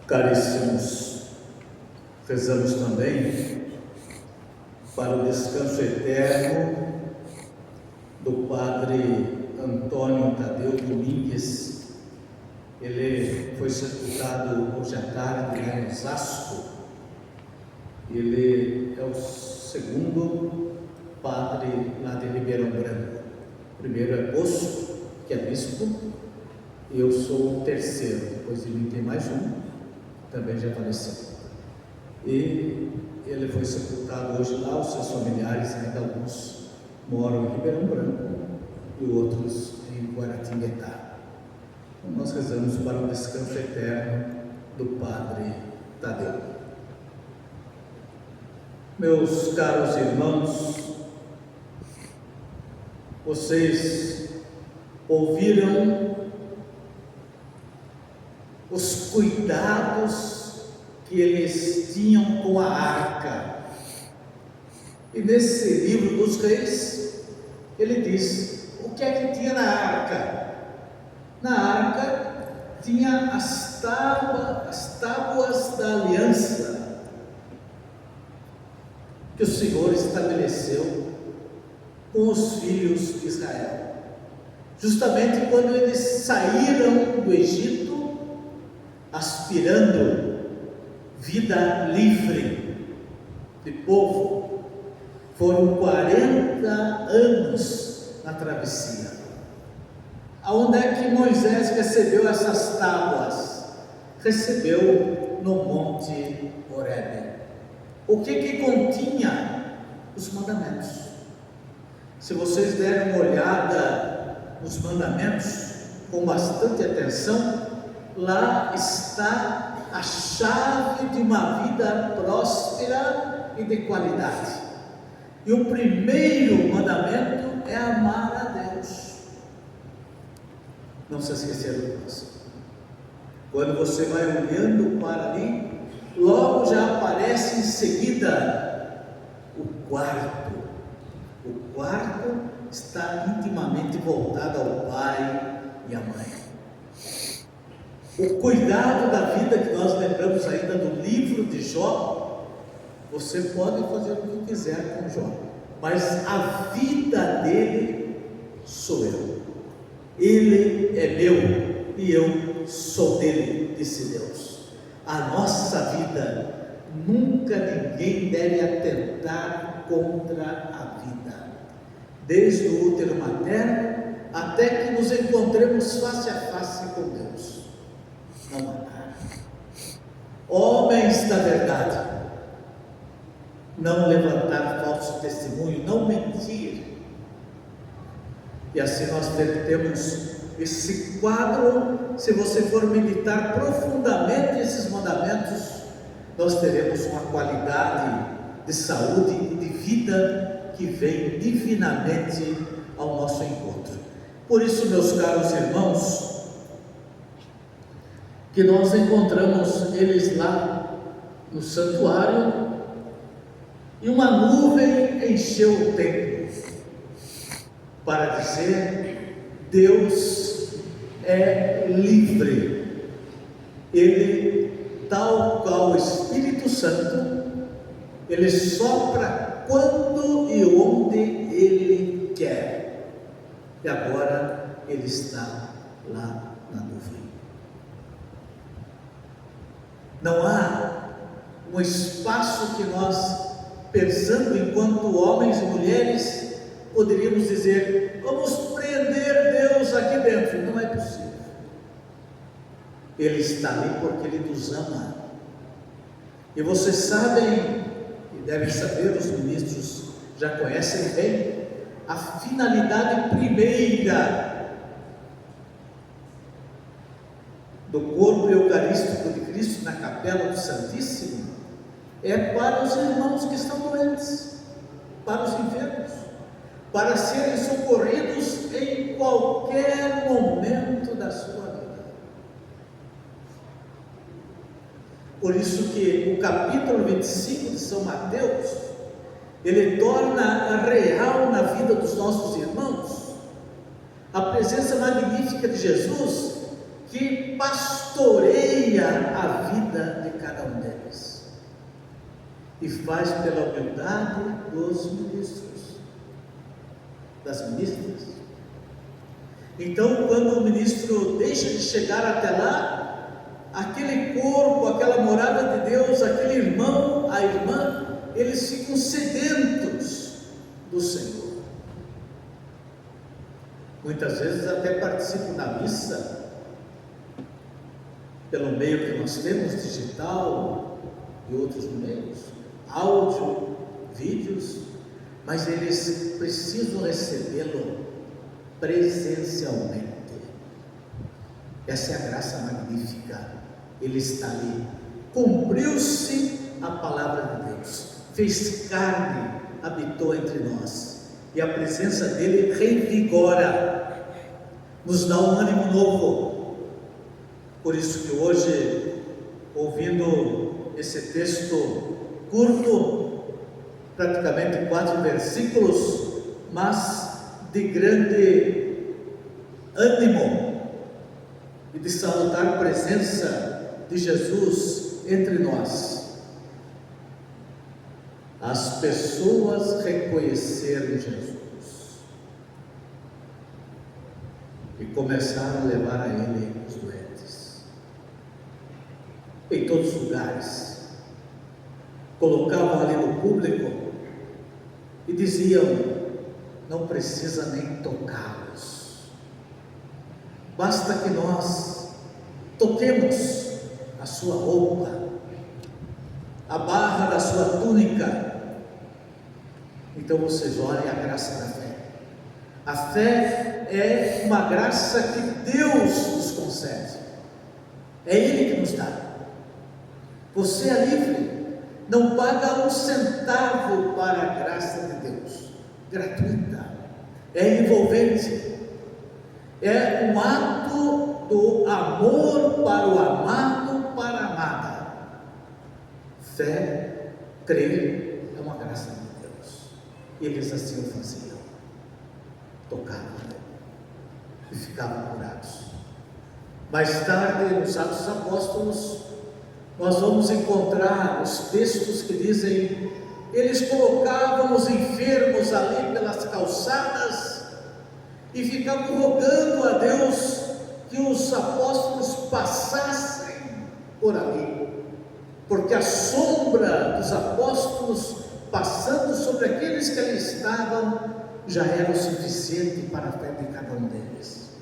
Caríssimos, rezamos também para o descanso eterno do Padre Antônio Tadeu Domingues. Ele foi sepultado hoje à tarde em Osasco. Ele é o segundo padre lá de Ribeirão Branco. O primeiro é Bosco, que é bispo, e eu sou o terceiro. Depois de mim tem mais um, também já faleceu. E ele foi sepultado hoje lá. Os seus familiares, ainda alguns moram em Ribeirão Branco e outros em Guaratinguetá. Então nós rezamos para o descanso eterno do Padre Tadeu. Meus caros irmãos, vocês ouviram os cuidados que eles tinham com a arca. E nesse livro dos Reis, ele diz o que é que tinha na arca. Na arca tinha as tábuas da aliança que o Senhor estabeleceu com os filhos de Israel. Justamente quando eles saíram do Egito, aspirando vida livre de povo, foram 40 anos na travessia. Aonde é que Moisés recebeu essas tábuas? Recebeu no Monte Horebe. O que continha? Os mandamentos. Se vocês derem uma olhada nos mandamentos com bastante atenção, lá está a chave de uma vida próspera e de qualidade. E o primeiro mandamento é amar a Deus. Não se esquecer do próximo. Quando você vai olhando para ali, logo já aparece em seguida o quarto. O quarto está intimamente voltado ao pai e à mãe. O cuidado da vida que nós lembramos ainda do livro de Jó, você pode fazer o que quiser com Jó, mas a vida dele sou eu. Ele é meu e eu sou dele, disse Deus. A nossa vida, nunca ninguém deve atentar contra a vida, desde o útero materno até que nos encontremos face a face com Deus. Não matar. Homens da verdade, não levantar falso testemunho, não mentir. E assim nós temos esse quadro. Se você for meditar profundamente esses mandamentos, nós teremos uma qualidade de saúde e de vida que vem divinamente ao nosso encontro. Por isso, meus caros irmãos, que nós encontramos eles lá no santuário, e uma nuvem encheu o templo, para dizer: Deus é livre. Ele, tal qual o Espírito Santo, ele sopra quando e onde ele quer. E agora ele está lá na nuvem. Não há um espaço que nós, pensando enquanto homens e mulheres, poderíamos dizer: vamos prender Deus aqui dentro. Não é possível. Ele está ali porque Ele nos ama. E vocês sabem, e devem saber, os ministros já conhecem bem, a finalidade primeira do corpo eucarístico de Cristo na capela do Santíssimo é para os irmãos que estão doentes, para os enfermos, para serem socorridos em qualquer momento da sua vida. Por isso que o capítulo 25 de São Mateus, ele torna real na vida dos nossos irmãos a presença magnífica de Jesus, que pastoreia a vida de cada um deles e faz pela humildade dos ministros, das ministras. Então, quando o ministro deixa de chegar até lá, aquele corpo, aquela morada de Deus, aquele irmão, a irmã, eles ficam sedentos do Senhor. Muitas vezes até participam da missa pelo meio que nós temos, digital e outros meios, áudio, vídeos, mas eles precisam recebê-lo presencialmente. Essa é a graça magnífica. Ele está ali, cumpriu-se a palavra de Deus, fez carne, habitou entre nós, e a presença dele revigora, nos dá um ânimo novo. Por isso que hoje, ouvindo esse texto curto, praticamente 4 versículos, mas de grande ânimo e de salutar presença de Jesus entre nós, as pessoas reconheceram Jesus e começaram a levar a Ele os doentes, em todos os lugares, colocavam ali no público e diziam: não precisa nem tocá-los, basta que nós toquemos a sua roupa, a barra da sua túnica. Então vocês olhem a graça da fé. A fé é uma graça que Deus nos concede, é Ele que nos dá. Você é livre, não paga um centavo para a graça de Deus, gratuita, é envolvente, é um ato do amor para o amado, para a amada. Fé, crer, é uma graça de Deus. E eles assim o faziam, tocavam e ficavam curados. Mais tarde, nos Atos dos Apóstolos, nós vamos encontrar os textos que dizem: eles colocavam os enfermos ali pelas calçadas e ficavam rogando a Deus que os apóstolos passassem por ali, porque a sombra dos apóstolos passando sobre aqueles que ali estavam já era o suficiente para a fé de cada um deles.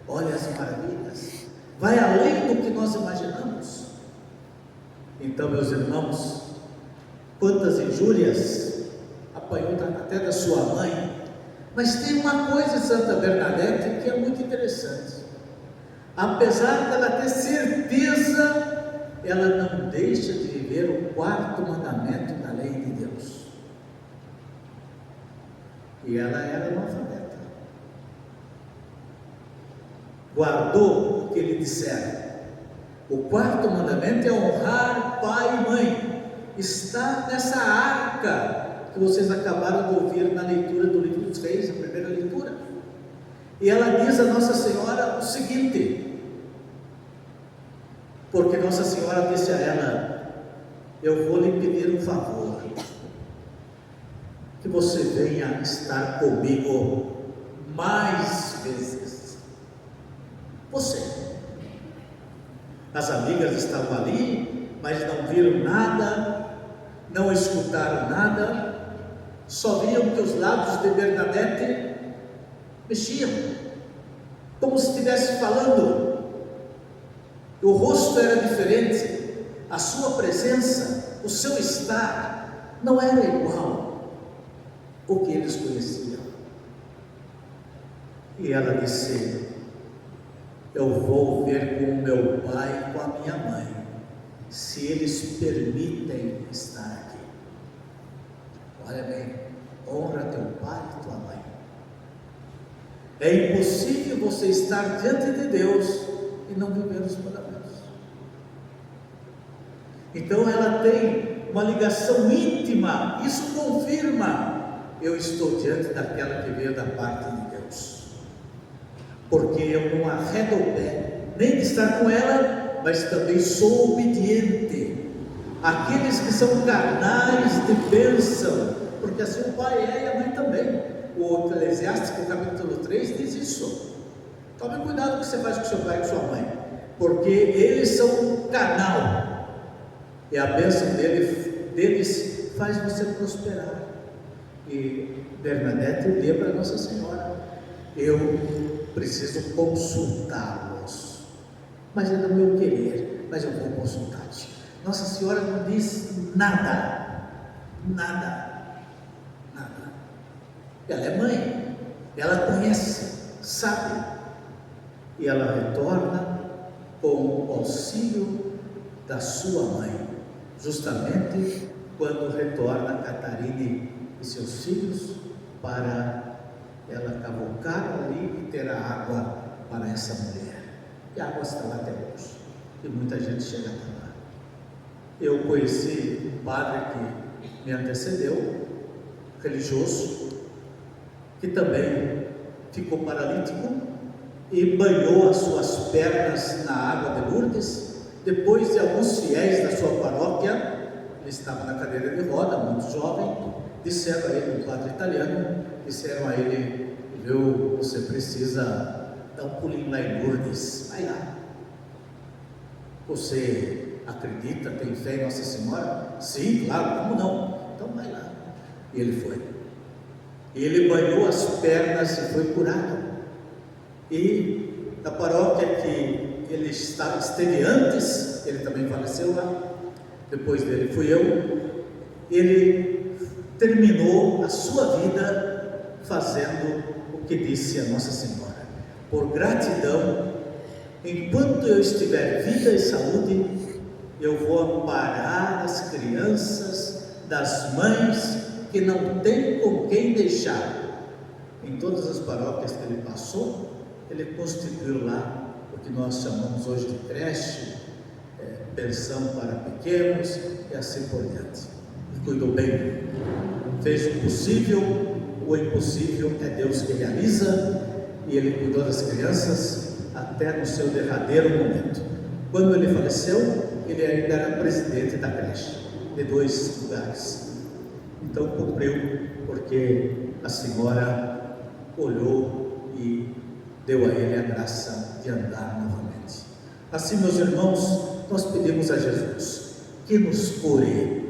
Olha as maravilhas, vai além do que nós imaginamos. Então, meus irmãos, quantas injúrias apanhou até da sua mãe. Mas tem uma coisa em Santa Bernadette que é muito interessante. Apesar dela ter certeza, ela não deixa de viver o 4º mandamento da lei de Deus. E ela era analfabeta. Guardou o que lhe disseram. O 4º mandamento é honrar pai e mãe. Está nessa arca que vocês acabaram de ouvir na leitura do livro dos Reis, a primeira leitura. E ela diz a Nossa Senhora o seguinte, porque Nossa Senhora disse a ela: eu vou lhe pedir um favor, que você venha estar comigo mais vezes. Você. As amigas estavam ali, mas não viram nada, não escutaram nada, só viam que os lábios de Bernadette mexiam, como se estivesse falando. O rosto era diferente, a sua presença, o seu estar não era igual ao que eles conheciam. E ela disse: eu vou ver com o meu pai e com a minha mãe, se eles permitem estar aqui. Olha bem, honra teu pai e tua mãe. É impossível você estar diante de Deus e não viver os mandamentos. Então ela tem uma ligação íntima, isso confirma: eu estou diante daquela que veio da parte de Deus, porque eu não arredo o pé nem de estar com ela, mas também sou obediente. Aqueles que são carnais de bênção, porque assim o pai é e a mãe também. O Eclesiástico, capítulo 3, diz isso. Tome cuidado com o que você faz com seu pai e com sua mãe, porque eles são um canal, e a bênção deles faz você prosperar. E Bernadette lembra a Nossa Senhora: eu preciso consultá-los, mas é do meu querer, mas eu vou consultar-te. Nossa Senhora não diz nada, nada, nada. Ela é mãe, ela conhece, sabe, e ela retorna com o auxílio da sua mãe, justamente quando retorna Catarine e seus filhos para ela cavocar ali e ter a água para essa mulher. E a água está lá até hoje, e muita gente chega até lá. Eu conheci um padre que me antecedeu, religioso, que também ficou paralítico e banhou as suas pernas na água de Lourdes. Depois de alguns fiéis da sua paróquia, ele estava na cadeira de roda, muito jovem, disseram a ele, um padre italiano, disseram a ele: viu, você precisa dar um pulinho lá em Lourdes, vai lá. Você acredita, tem fé em Nossa Senhora? Sim, claro, como não? Então vai lá. E ele foi. Ele banhou as pernas e foi curado. E da paróquia que ele esteve antes, ele também faleceu lá. Depois dele fui eu. Ele terminou a sua vida fazendo o que disse a Nossa Senhora: por gratidão, enquanto eu estiver vida e saúde, eu vou amparar as crianças das mães que não têm com quem deixar. Em todas as paróquias que ele passou, ele constituiu lá o que nós chamamos hoje de creche, pensão para pequenos e assim por diante. E cuidou bem, fez o possível. O impossível é Deus que realiza, e ele cuidou das crianças até no seu derradeiro momento. Quando ele faleceu, ele ainda era presidente da creche, de 2 lugares. Então cumpriu, porque a Senhora olhou e deu a ele a graça de andar novamente. Assim, meus irmãos, nós pedimos a Jesus que nos cure.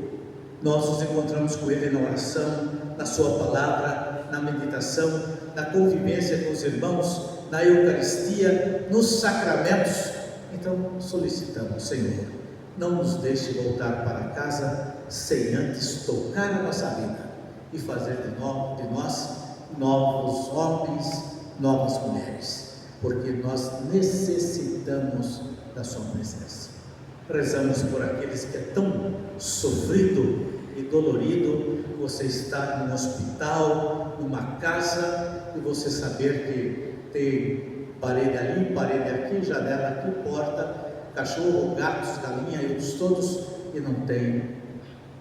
Nós nos encontramos com Ele na oração, na Sua palavra, na meditação, na convivência com os irmãos, na Eucaristia, nos sacramentos. Então solicitamos: Senhor, não nos deixe voltar para casa sem antes tocar a nossa vida e fazer de nós novos homens, novas mulheres, porque nós necessitamos da Sua presença. Rezamos por aqueles que é tão sofrido e dolorido. Você está num hospital, numa casa, e você saber que tem parede ali, parede aqui, janela aqui, porta, cachorro, gatos, galinha e outros todos, e não tem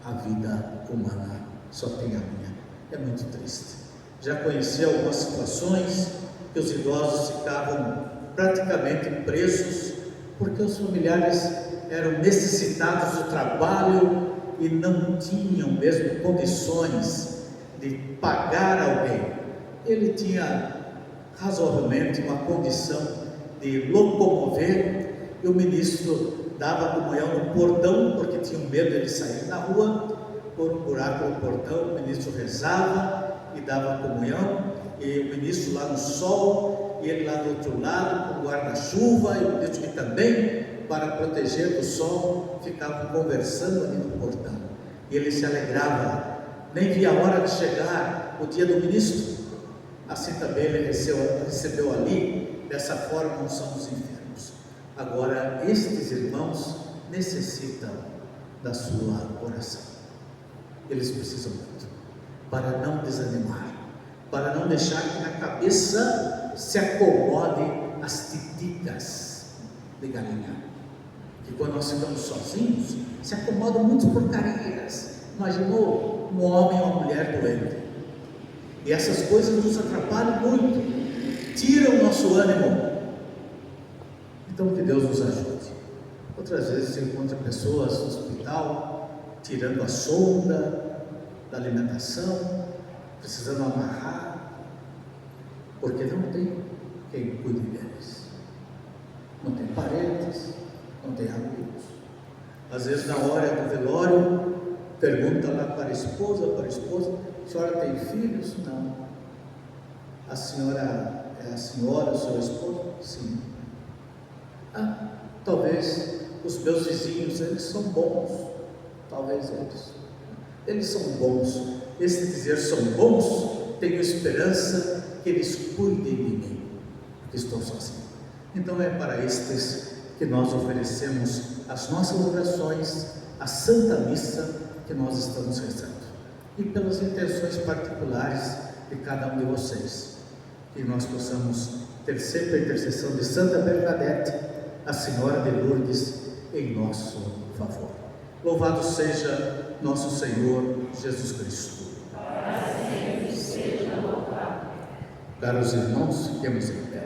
a vida humana, só tem a minha. É muito triste. Já conheci algumas situações que os idosos ficavam praticamente presos, porque os familiares eram necessitados do trabalho e não tinham mesmo condições de pagar alguém. Ele tinha razoavelmente uma condição de locomover, e o ministro dava comunhão no portão, porque tinha medo de ele sair na rua, por um buraco no portão. O ministro rezava e dava comunhão, e o ministro lá no sol, e ele lá do outro lado com guarda-chuva, e o ministro que também, para proteger do sol, ficavam conversando ali no portão. E ele se alegrava, nem via a hora de chegar o dia do ministro. Assim também ele recebeu ali, dessa forma, a unção dos enfermos. Agora, estes irmãos necessitam da sua oração. Eles precisam muito, para não desanimar, para não deixar que na cabeça se acomode as titicas de galinha, que quando nós ficamos sozinhos, se acomodam muito porcarias. Imaginou um homem ou uma mulher doente? E essas coisas nos atrapalham muito, tiram o nosso ânimo. Então que Deus nos ajude. Outras vezes você encontra pessoas no hospital tirando a sonda da alimentação, precisando amarrar, porque não tem quem cuide deles. Não tem parentes, não tem amigos. Às vezes na hora do velório, pergunta lá para a esposa, a senhora tem filhos? Não. A senhora é a senhora, o seu esposo? Sim. Talvez os meus vizinhos, eles são bons. Talvez eles são bons. Esse dizer são bons, tenho esperança que eles cuidem de mim, porque estou sozinho. Então é para estes que nós oferecemos as nossas orações, a Santa Missa que nós estamos rezando, e pelas intenções particulares de cada um de vocês, que nós possamos ter sempre a intercessão de Santa Bernadette, a Senhora de Lourdes, em nosso favor. Louvado seja nosso Senhor Jesus Cristo. Caros irmãos, fiquemos em pé.